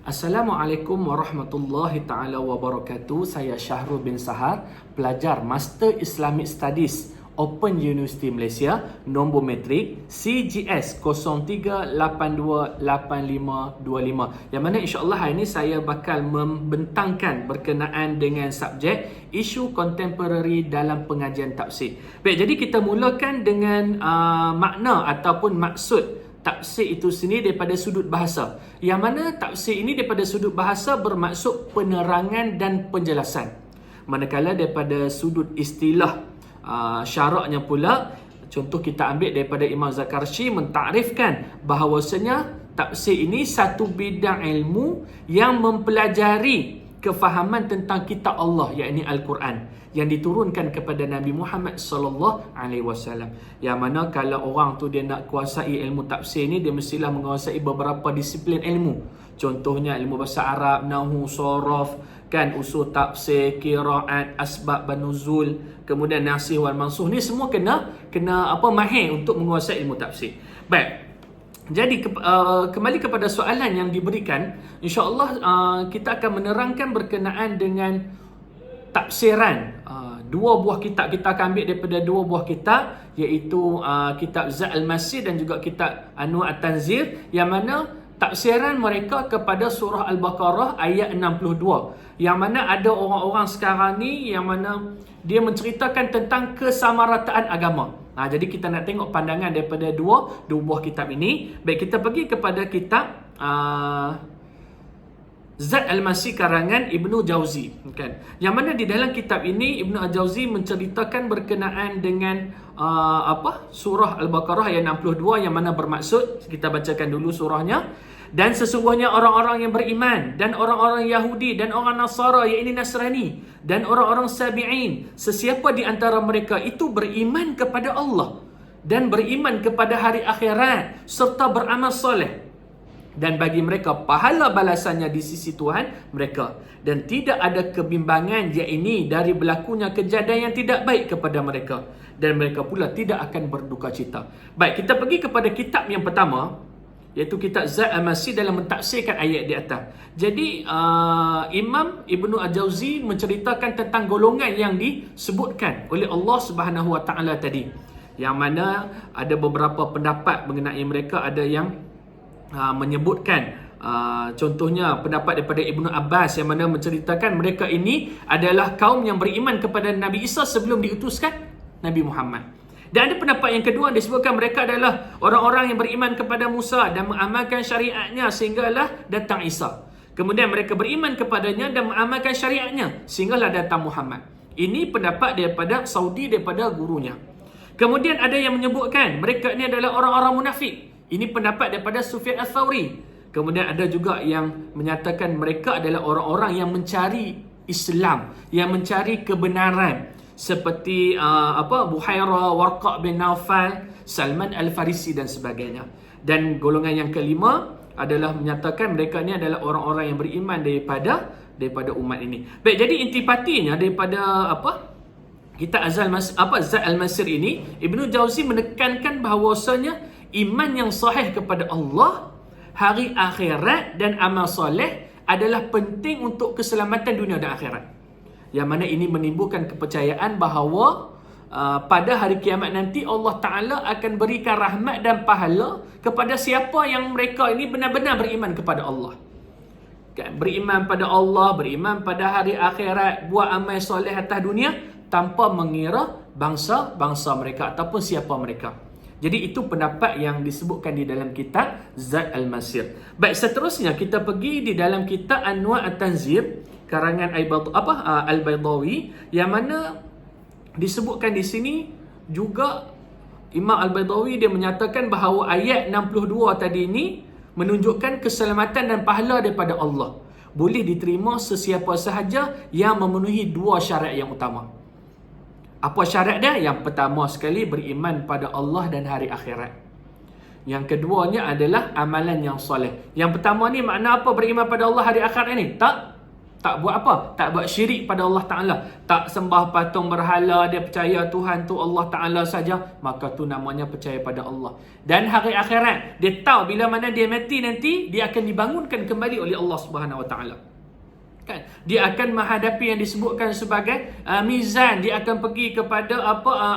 Assalamualaikum warahmatullahi taala wabarakatuh. Saya Syahrul bin Sahar, pelajar Master Islamic Studies Open University Malaysia, nombor matrik CGS 03828525, yang mana insya-Allah hari ini saya bakal membentangkan berkenaan dengan subjek isu kontemporari dalam pengajian tafsir. Baik, jadi kita mulakan dengan makna ataupun maksud tafsir itu sendiri daripada sudut bahasa. Yang mana tafsir ini daripada sudut bahasa bermaksud penerangan dan penjelasan. Manakala daripada sudut istilah syaraknya pula, contoh kita ambil daripada Imam Zakarshi mentakrifkan bahawasanya tafsir ini satu bidang ilmu yang mempelajari kefahaman tentang kitab Allah, iaitu Al-Quran, yang diturunkan kepada Nabi Muhammad sallallahu alaihi wasallam. Yang mana kalau orang tu dia nak kuasai ilmu tafsir ni, dia mestilah menguasai beberapa disiplin ilmu. Contohnya ilmu bahasa Arab, nahwu, sharaf, kan, usul tafsir, qiraat, asbab dan nuzul, kemudian nasikh wal mansukh, ni semua kena mahir untuk menguasai ilmu tafsir. Baik. Jadi kembali kepada soalan yang diberikan, insya-Allah kita akan menerangkan berkenaan dengan tafsiran dua buah kitab. Kita akan ambil daripada dua buah kitab, iaitu kitab Zad al-Masir dan juga kitab Anwar at-Tanzir, yang mana tafsiran mereka kepada surah Al-Baqarah ayat 62, yang mana ada orang-orang sekarang ni yang mana dia menceritakan tentang kesamarataan agama. Jadi kita nak tengok pandangan daripada dua buah kitab ini. Baik, kita pergi kepada kitab Zad al-Masir karangan Ibnu Jauzi, kan? Yang mana di dalam kitab ini Ibnu Jauzi menceritakan berkenaan dengan surah Al-Baqarah ayat 62, yang mana bermaksud, kita bacakan dulu surahnya. Dan sesungguhnya orang-orang yang beriman dan orang-orang Yahudi dan orang Nasara, iaitu Nasrani, dan orang-orang Sabi'in, sesiapa di antara mereka itu beriman kepada Allah dan beriman kepada hari akhirat serta beramal soleh, dan bagi mereka pahala balasannya di sisi Tuhan mereka, dan tidak ada kebimbangan iaitu dari berlakunya kejadian yang tidak baik kepada mereka, dan mereka pula tidak akan berduka cita. Baik, kita pergi kepada kitab yang pertama, iaitu kitab Zad al-Masir, dalam mentafsirkan ayat di atas. Jadi Imam Ibnu Al-Jauzi menceritakan tentang golongan yang disebutkan oleh Allah Subhanahu Wa Taala tadi, yang mana ada beberapa pendapat mengenai mereka. Ada yang menyebutkan contohnya pendapat daripada Ibnu Abbas, yang mana menceritakan mereka ini adalah kaum yang beriman kepada Nabi Isa sebelum diutuskan Nabi Muhammad. Dan ada pendapat yang kedua, disebutkan mereka adalah orang-orang yang beriman kepada Musa dan mengamalkan syariatnya sehinggalah datang Isa. Kemudian mereka beriman kepadanya dan mengamalkan syariatnya sehinggalah datang Muhammad. Ini pendapat daripada Saudi, daripada gurunya. Kemudian ada yang menyebutkan mereka ini adalah orang-orang munafik. Ini pendapat daripada Sufyan Ats-Tsauri. Kemudian ada juga yang menyatakan mereka adalah orang-orang yang mencari Islam, yang mencari kebenaran, seperti Buhairah, Warqa' bin Naufal, Salman Al-Farisi dan sebagainya. Dan golongan yang kelima adalah menyatakan mereka ni adalah orang-orang yang beriman daripada umat ini. Baik, jadi intipatinya daripada kitab Zad al-Masir ini, Ibnu Jauzi menekankan bahawasanya iman yang sahih kepada Allah, hari akhirat dan amal soleh adalah penting untuk keselamatan dunia dan akhirat. Yang mana ini menimbulkan kepercayaan bahawa pada hari kiamat nanti Allah Ta'ala akan berikan rahmat dan pahala kepada siapa yang mereka ini benar-benar beriman kepada Allah, kan? Beriman pada Allah, beriman pada hari akhirat, buat amal soleh atas dunia tanpa mengira bangsa mereka ataupun siapa mereka. Jadi itu pendapat yang disebutkan di dalam kitab Zad al-Masir. Baik, seterusnya kita pergi di dalam kitab Anwar at-Tanzir karangan Al-Baydawi, yang mana disebutkan di sini juga Imam Al-Baydawi dia menyatakan bahawa ayat 62 tadi ini menunjukkan keselamatan dan pahala daripada Allah boleh diterima sesiapa sahaja yang memenuhi dua syarat yang utama. Apa syarat dia? Yang pertama sekali, beriman pada Allah dan hari akhirat. Yang keduanya adalah amalan yang soleh. Yang pertama ni makna apa beriman pada Allah hari akhirat ni? Tak. Tak buat apa? Tak buat syirik pada Allah Ta'ala. Tak sembah patung berhala, dia percaya Tuhan tu Allah Ta'ala saja, maka tu namanya percaya pada Allah. Dan hari akhirat, dia tahu bila mana dia mati nanti, dia akan dibangunkan kembali oleh Allah Subhanahu Wa Ta'ala. Kan? Dia akan menghadapi yang disebutkan sebagai mizan. Dia akan pergi kepada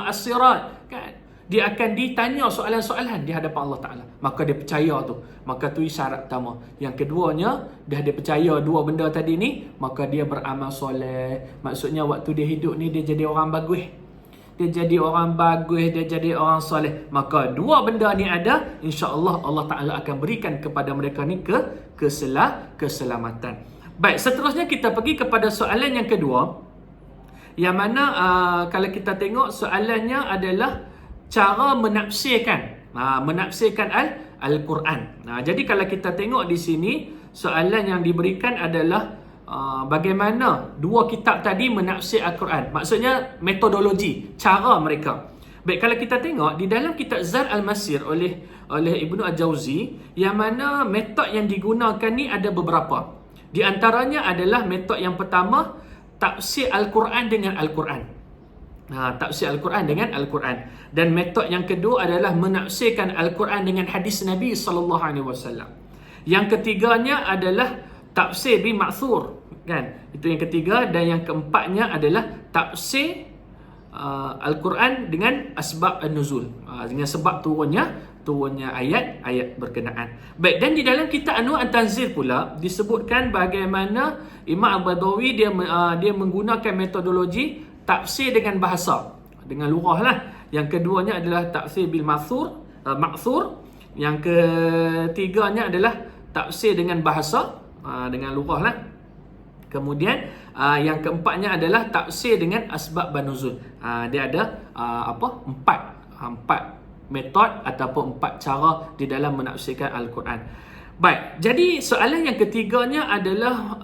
as-sirat. Kan? Dia akan ditanya soalan-soalan di hadapan Allah Ta'ala. Maka dia percaya tu. Maka tu syarat pertama. Yang keduanya, dah dia percaya dua benda tadi ni, maka dia beramal soleh. Maksudnya waktu dia hidup ni, dia jadi orang bagus. Dia jadi orang bagus, dia jadi orang soleh. Maka dua benda ni ada, insya-Allah Allah Ta'ala akan berikan kepada mereka ni keselamatan. Baik, seterusnya kita pergi kepada soalan yang kedua. Yang mana kalau kita tengok soalannya adalah cara menafsirkan Al-Quran. Jadi kalau kita tengok di sini, soalan yang diberikan adalah bagaimana dua kitab tadi menafsir Al-Quran. Maksudnya metodologi, cara mereka. Baik, kalau kita tengok di dalam kitab Zad Al-Masir oleh Ibnu Al-Jauzi, yang mana metod yang digunakan ni ada beberapa. Di antaranya adalah metod yang pertama, tafsir Al-Quran dengan Al-Quran. Tafsir Al-Quran dengan Al-Quran. Dan metod yang kedua adalah menafsirkan Al-Quran dengan hadis Nabi SAW. Yang ketiganya adalah tafsir bil ma'thur, kan? Itu yang ketiga. Dan yang keempatnya adalah tafsir Al-Quran dengan asbab an-nuzul, dengan sebab turunnya ayat berkenaan. Baik, dan di dalam kitab Anwar At-Tanzil pula disebutkan bagaimana Imam Al-Badawi dia menggunakan metodologi tafsir dengan bahasa, dengan lurah lah. Yang keduanya adalah tafsir bil ma'thur. Yang ketiganya adalah tafsir dengan bahasa, dengan lurah lah. Kemudian yang keempatnya adalah tafsir dengan asbab banuzul. Dia ada empat metod ataupun empat cara di dalam menafsirkan Al-Quran. Baik, jadi soalan yang ketiganya adalah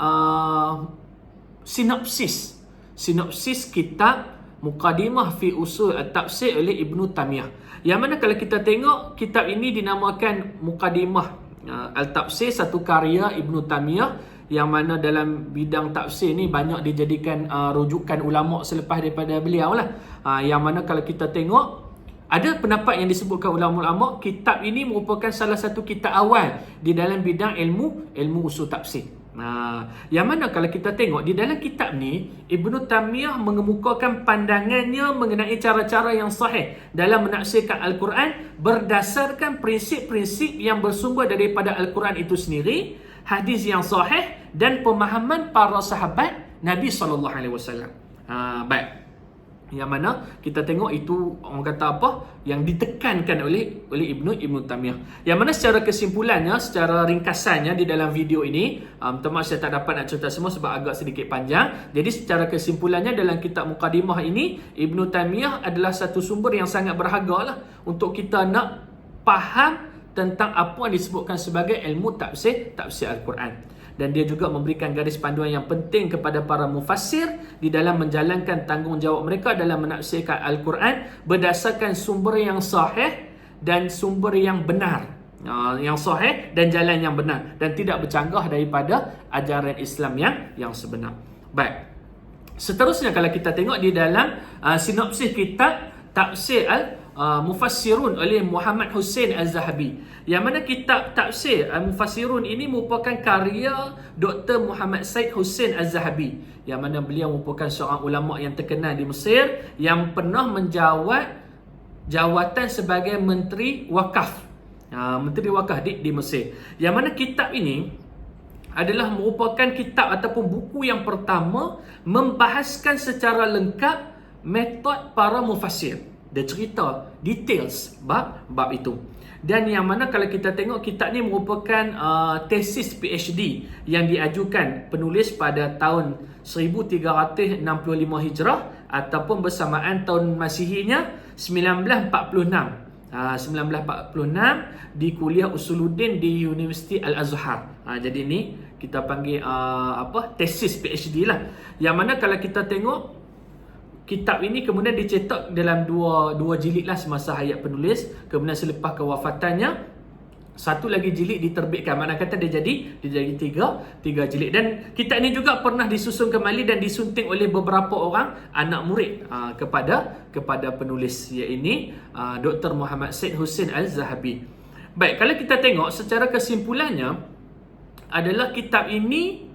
sinopsis kitab Muqaddimah fi Usul At-Tafsir oleh Ibnu Taymiyah. Yang mana kalau kita tengok, kitab ini dinamakan Muqaddimah Al-Tafsir, satu karya Ibnu Taymiyah, yang mana dalam bidang tafsir ni banyak dijadikan rujukan ulama' selepas daripada beliau lah. Yang mana kalau kita tengok, ada pendapat yang disebutkan ulama'-ulama', kitab ini merupakan salah satu kitab awal di dalam bidang ilmu usul tafsir. Yang mana kalau kita tengok di dalam kitab ni, Ibnu Taymiyah mengemukakan pandangannya mengenai cara-cara yang sahih dalam menafsirkan Al-Quran berdasarkan prinsip-prinsip yang bersumber daripada Al-Quran itu sendiri, hadis yang sahih dan pemahaman para sahabat Nabi SAW. Baik, yang mana kita tengok itu orang kata apa yang ditekankan oleh Ibnu Taymiyah. Yang mana secara kesimpulannya, secara ringkasannya di dalam video ini, teman saya tak dapat nak cerita semua sebab agak sedikit panjang. Jadi secara kesimpulannya, dalam kitab Muqaddimah ini, Ibnu Taymiyah adalah satu sumber yang sangat berharga lah untuk kita nak faham tentang apa yang disebutkan sebagai ilmu tafsir Al-Quran. Dan dia juga memberikan garis panduan yang penting kepada para mufassir di dalam menjalankan tanggungjawab mereka dalam menafsirkan Al-Quran berdasarkan sumber yang sahih dan sumber yang benar, yang sahih dan jalan yang benar, dan tidak bercanggah daripada ajaran Islam yang sebenar. Baik, seterusnya kalau kita tengok di dalam sinopsis kitab Tafsir Mufassirun oleh Muhammad Hussein Az-Zahabi, yang mana kitab Tafsir Mufassirun ini merupakan karya Dr. Muhammad Said Hussein Az-Zahabi, yang mana beliau merupakan seorang ulama yang terkenal di Mesir yang pernah menjawat jawatan sebagai Menteri Wakaf, di Mesir. Yang mana kitab ini adalah merupakan kitab ataupun buku yang pertama membahaskan secara lengkap metod para mufassir. Dia cerita details bab itu. Dan yang mana kalau kita tengok, kitab ni merupakan tesis PhD yang diajukan penulis pada tahun 1365 Hijrah ataupun bersamaan tahun Masihinya 1946. 1946 di Kuliah Usuluddin di Universiti Al-Azhar. Jadi ni kita panggil tesis PhD lah. Yang mana kalau kita tengok, kitab ini kemudian dicetak dalam dua jilid lah semasa hayat penulis. Kemudian selepas kewafatannya, satu lagi jilid diterbitkan. Mana kata dia jadi tiga jilid. Dan kitab ini juga pernah disusun kembali dan disunting oleh beberapa orang anak murid kepada penulis, iaitu Dr. Muhammad Said Hussein Al-Zahabi. Baik, kalau kita tengok secara kesimpulannya adalah kitab ini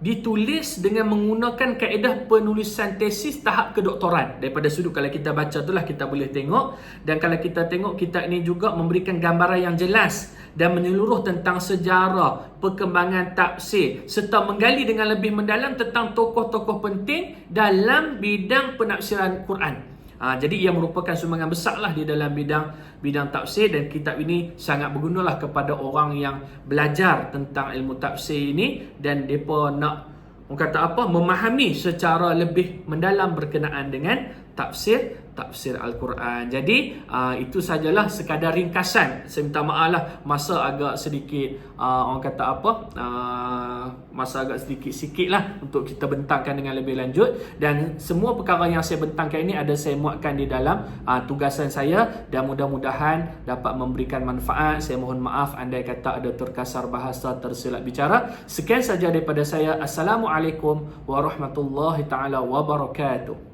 ditulis dengan menggunakan kaedah penulisan tesis tahap kedoktoran. Daripada sudut kalau kita baca itulah kita boleh tengok. Dan kalau kita tengok, kitab ini juga memberikan gambaran yang jelas dan menyeluruh tentang sejarah, perkembangan tafsir serta menggali dengan lebih mendalam tentang tokoh-tokoh penting dalam bidang penafsiran Quran. Jadi ia merupakan sumbangan besarlah di dalam bidang tafsir, dan kitab ini sangat bergunalah kepada orang yang belajar tentang ilmu tafsir ini dan depa nak memahami secara lebih mendalam berkenaan dengan tafsir Al-Quran. Jadi itu sajalah sekadar ringkasan. Saya minta maaf lah masa agak sedikit masa agak sikit lah untuk kita bentangkan dengan lebih lanjut, dan semua perkara yang saya bentangkan ini ada saya muatkan di dalam tugasan saya, dan mudah-mudahan dapat memberikan manfaat. Saya mohon maaf andai kata ada terkasar bahasa, tersilap bicara. Sekian saja daripada saya. Assalamualaikum warahmatullahi taala wabarakatuh.